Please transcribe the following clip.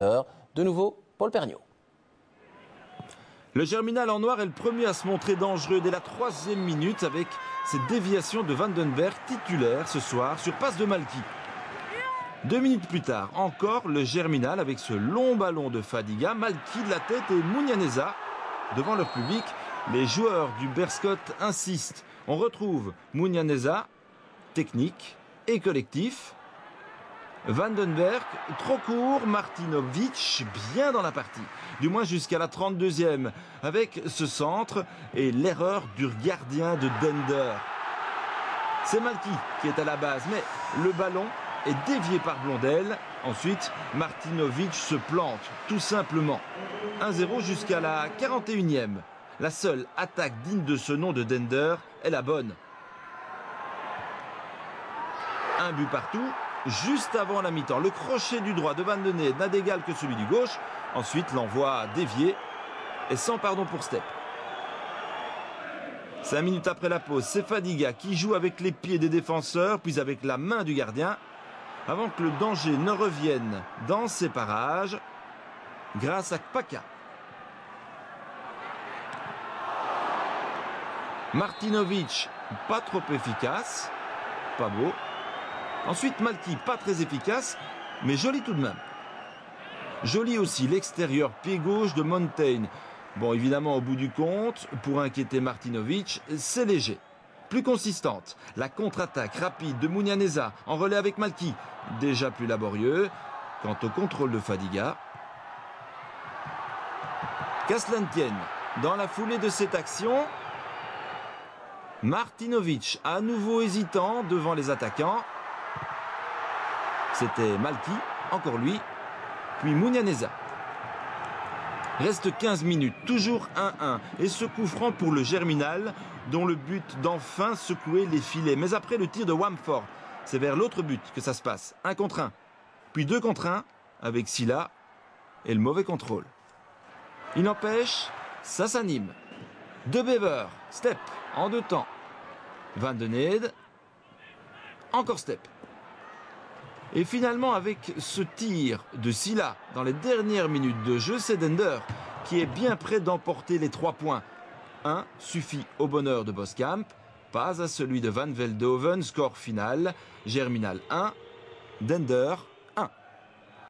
De nouveau, Paul Perniaud. Le Germinal en noir est le premier à se montrer dangereux dès la 3e minute avec cette déviation de Vandenberg titulaire ce soir sur passe de Malki. 2 minutes plus tard, encore le Germinal avec ce long ballon de Fadiga, Malki de la tête et Munyaneza devant leur public. Les joueurs du Berscott insistent. On retrouve Munyaneza, technique et collectif. Vandenberg, trop court, Martinovic, bien dans la partie. Du moins jusqu'à la 32e, avec ce centre et l'erreur du gardien de Dender. C'est Malki qui est à la base, mais le ballon est dévié par Blondel. Ensuite, Martinovic se plante, tout simplement. 1-0 jusqu'à la 41e. La seule attaque digne de ce nom de Dender est la bonne. Un but partout. Juste avant la mi-temps, le crochet du droit de Van de Nede n'a d'égal que celui du gauche. Ensuite, l'envoi dévié et sans pardon pour Stepp. 5 minutes après la pause, c'est Fadiga qui joue avec les pieds des défenseurs, puis avec la main du gardien, avant que le danger ne revienne dans ses parages, grâce à Kpaka. Martinovic, pas trop efficace, pas beau. Ensuite, Malki, pas très efficace, mais joli tout de même. Joli aussi l'extérieur pied gauche de Montaigne. Bon, évidemment, au bout du compte, pour inquiéter Martinovic, c'est léger. Plus consistante, la contre-attaque rapide de Munyaneza en relais avec Malki, déjà plus laborieux. Quant au contrôle de Fadiga, qu'à cela ne tienne, dans la foulée de cette action, Martinovic à nouveau hésitant devant les attaquants. C'était Malki, encore lui, puis Munyaneza. Reste 15 minutes, toujours 1-1. Et ce coup franc pour le Germinal, dont le but d'enfin secouer les filets. Mais après le tir de Wamford, c'est vers l'autre but que ça se passe. 1 contre 1, puis 2 contre 1, avec Silla et le mauvais contrôle. Il n'empêche, ça s'anime. De Bever, Stepp, en 2 temps. Van de Nede, encore Stepp. Et finalement, avec ce tir de Silla dans les dernières minutes de jeu, c'est Dender qui est bien près d'emporter les 3 points. 1 suffit au bonheur de Boskamp, pas à celui de Van Veldhoven. Score final, Germinal 1, Dender